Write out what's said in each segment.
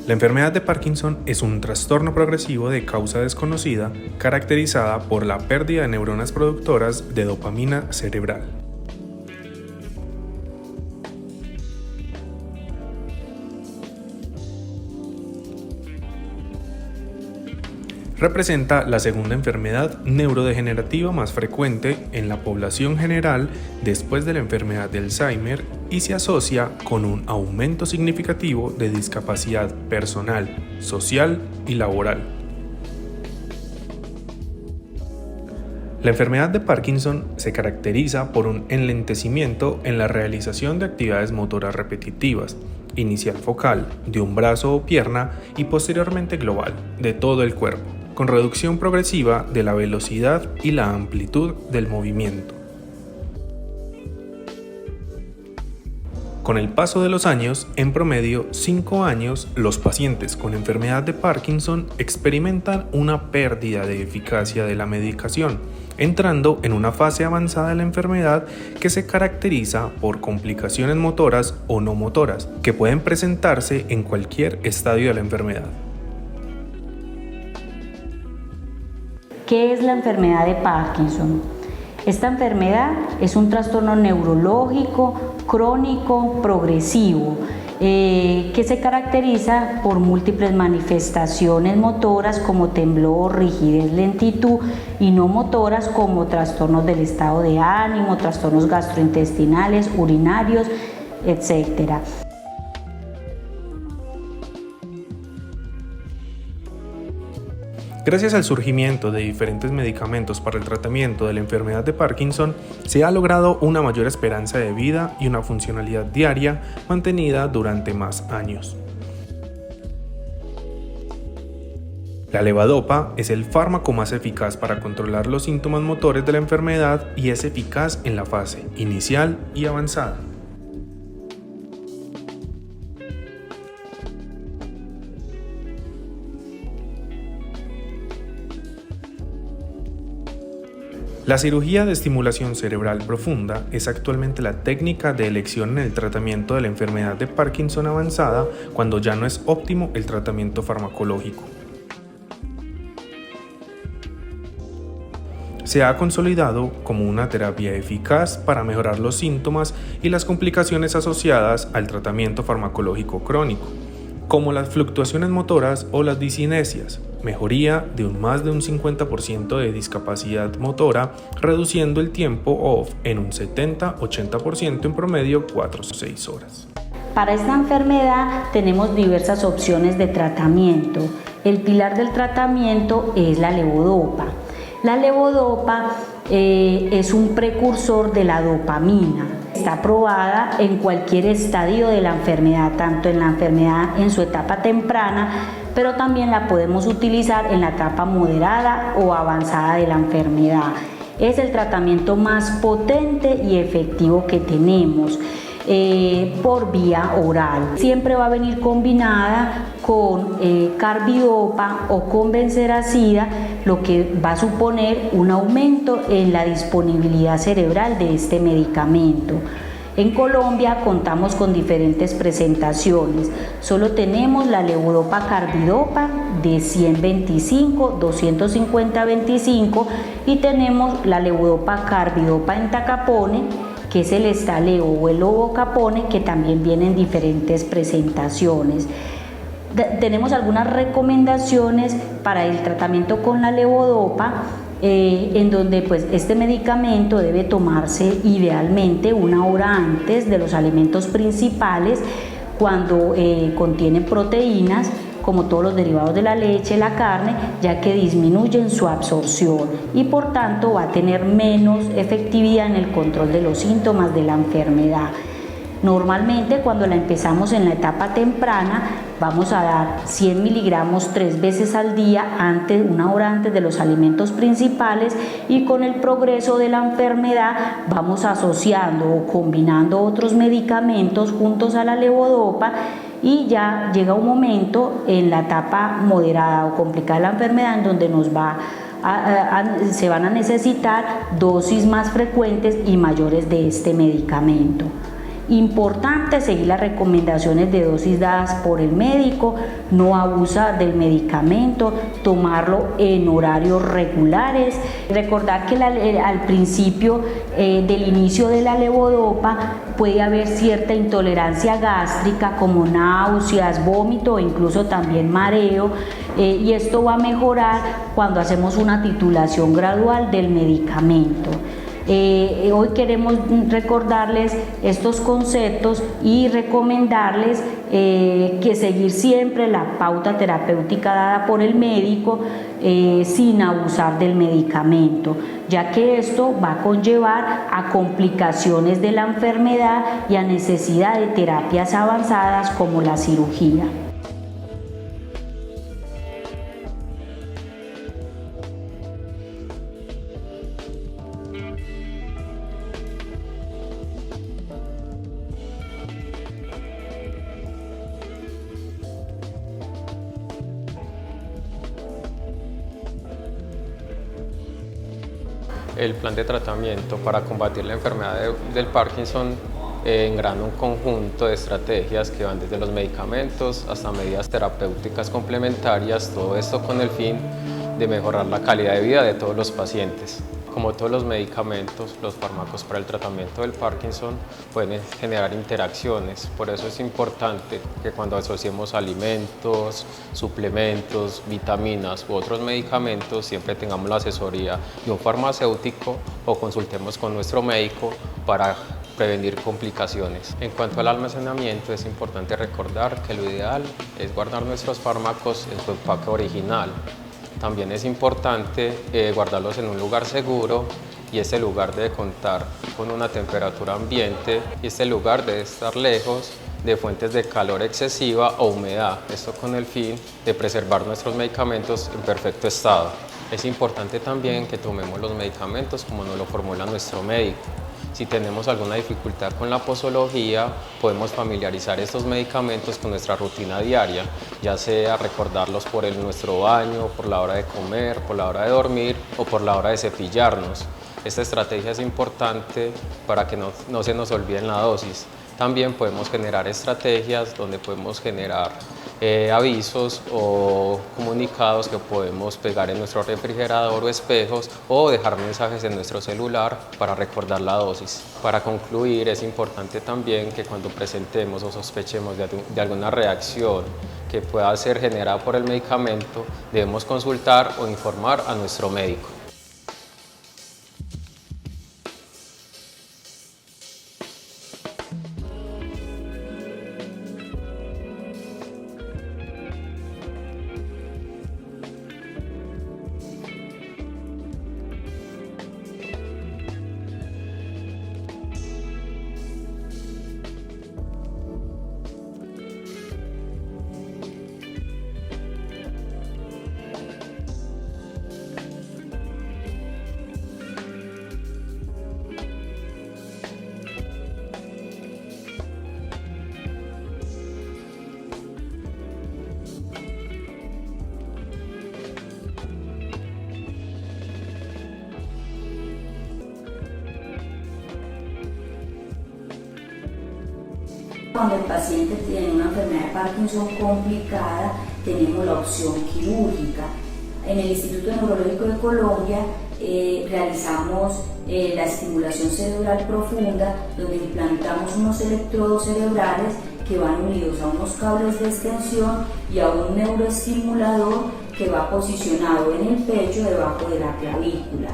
La enfermedad de Parkinson es un trastorno progresivo de causa desconocida caracterizada por la pérdida de neuronas productoras de dopamina cerebral. Representa la segunda enfermedad neurodegenerativa más frecuente en la población general después de la enfermedad de Alzheimer y se asocia con un aumento significativo de discapacidad personal, social y laboral. La enfermedad de Parkinson se caracteriza por un enlentecimiento en la realización de actividades motoras repetitivas, inicial focal, de un brazo o pierna y posteriormente global, de todo el cuerpo, con reducción progresiva de la velocidad y la amplitud del movimiento. Con el paso de los años, en promedio 5 años, los pacientes con enfermedad de Parkinson experimentan una pérdida de eficacia de la medicación, entrando en una fase avanzada de la enfermedad que se caracteriza por complicaciones motoras o no motoras, que pueden presentarse en cualquier estadio de la enfermedad. ¿Qué es la enfermedad de Parkinson? Esta enfermedad es un trastorno neurológico, crónico, progresivo, que se caracteriza por múltiples manifestaciones motoras como temblor, rigidez, lentitud y no motoras como trastornos del estado de ánimo, trastornos gastrointestinales, urinarios, etc. Gracias al surgimiento de diferentes medicamentos para el tratamiento de la enfermedad de Parkinson, se ha logrado una mayor esperanza de vida y una funcionalidad diaria mantenida durante más años. La levodopa es el fármaco más eficaz para controlar los síntomas motores de la enfermedad y es eficaz en la fase inicial y avanzada. La cirugía de estimulación cerebral profunda es actualmente la técnica de elección en el tratamiento de la enfermedad de Parkinson avanzada cuando ya no es óptimo el tratamiento farmacológico. Se ha consolidado como una terapia eficaz para mejorar los síntomas y las complicaciones asociadas al tratamiento farmacológico crónico, como las fluctuaciones motoras o las discinesias, mejoría de más de un 50% de discapacidad motora, reduciendo el tiempo off en un 70-80% en promedio 4 o 6 horas. Para esta enfermedad tenemos diversas opciones de tratamiento. El pilar del tratamiento es la levodopa. La levodopa es un precursor de la dopamina. Está aprobada en cualquier estadio de la enfermedad, tanto en la enfermedad en su etapa temprana, pero también la podemos utilizar en la etapa moderada o avanzada de la enfermedad. Es el tratamiento más potente y efectivo que tenemos por vía oral. Siempre va a venir combinada con carbidopa o con benseracida, lo que va a suponer un aumento en la disponibilidad cerebral de este medicamento. En Colombia contamos con diferentes presentaciones. Solo tenemos la levodopa carbidopa de 125, 250-25 y tenemos la levodopa carbidopa entacapone, que es el estaleo o el ovocapone, que también viene en diferentes presentaciones. Tenemos algunas recomendaciones para el tratamiento con la levodopa, en donde pues este medicamento debe tomarse idealmente 1 hora antes de los alimentos principales, cuando contienen proteínas como todos los derivados de la leche, la carne, ya que disminuyen su absorción y por tanto va a tener menos efectividad en el control de los síntomas de la enfermedad. Normalmente cuando la empezamos en la etapa temprana vamos a dar 100 miligramos 3 veces al día, 1 hora antes de los alimentos principales, y con el progreso de la enfermedad vamos asociando o combinando otros medicamentos juntos a la levodopa y ya llega un momento en la etapa moderada o complicada de la enfermedad en donde se van a necesitar dosis más frecuentes y mayores de este medicamento. Importante seguir las recomendaciones de dosis dadas por el médico, no abusar del medicamento, tomarlo en horarios regulares. Recordar que al principio del inicio de la levodopa puede haber cierta intolerancia gástrica como náuseas, vómito o incluso también mareo, y esto va a mejorar cuando hacemos una titulación gradual del medicamento. Hoy queremos recordarles estos conceptos y recomendarles que seguir siempre la pauta terapéutica dada por el médico sin abusar del medicamento, ya que esto va a conllevar a complicaciones de la enfermedad y a necesidad de terapias avanzadas como la cirugía. El plan de tratamiento para combatir la enfermedad del Parkinson engrana un conjunto de estrategias que van desde los medicamentos hasta medidas terapéuticas complementarias, todo esto con el fin de mejorar la calidad de vida de todos los pacientes. Como todos los medicamentos, los fármacos para el tratamiento del Parkinson pueden generar interacciones, por eso es importante que cuando asociemos alimentos, suplementos, vitaminas u otros medicamentos, siempre tengamos la asesoría de un farmacéutico o consultemos con nuestro médico para prevenir complicaciones. En cuanto al almacenamiento, es importante recordar que lo ideal es guardar nuestros fármacos en su empaque original. También es importante guardarlos en un lugar seguro y ese lugar debe contar con una temperatura ambiente y este lugar debe estar lejos de fuentes de calor excesiva o humedad, esto con el fin de preservar nuestros medicamentos en perfecto estado. Es importante también que tomemos los medicamentos como nos lo formula nuestro médico. Si tenemos alguna dificultad con la posología, podemos familiarizar estos medicamentos con nuestra rutina diaria, ya sea recordarlos por nuestro baño, por la hora de comer, por la hora de dormir o por la hora de cepillarnos. Esta estrategia es importante para que no se nos olvide la dosis. También podemos generar estrategias donde podemos generar avisos o comunicados que podemos pegar en nuestro refrigerador o espejos o dejar mensajes en nuestro celular para recordar la dosis. Para concluir, es importante también que cuando presentemos o sospechemos de alguna reacción que pueda ser generada por el medicamento, debemos consultar o informar a nuestro médico. Cuando el paciente tiene una enfermedad de Parkinson complicada, tenemos la opción quirúrgica. En el Instituto Neurológico de Colombia realizamos la estimulación cerebral profunda, donde implantamos unos electrodos cerebrales que van unidos a unos cables de extensión y a un neuroestimulador que va posicionado en el pecho debajo de la clavícula.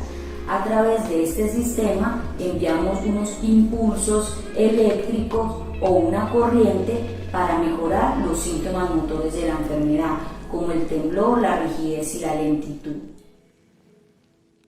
A través de este sistema enviamos unos impulsos eléctricos o una corriente para mejorar los síntomas motores de la enfermedad, como el temblor, la rigidez y la lentitud.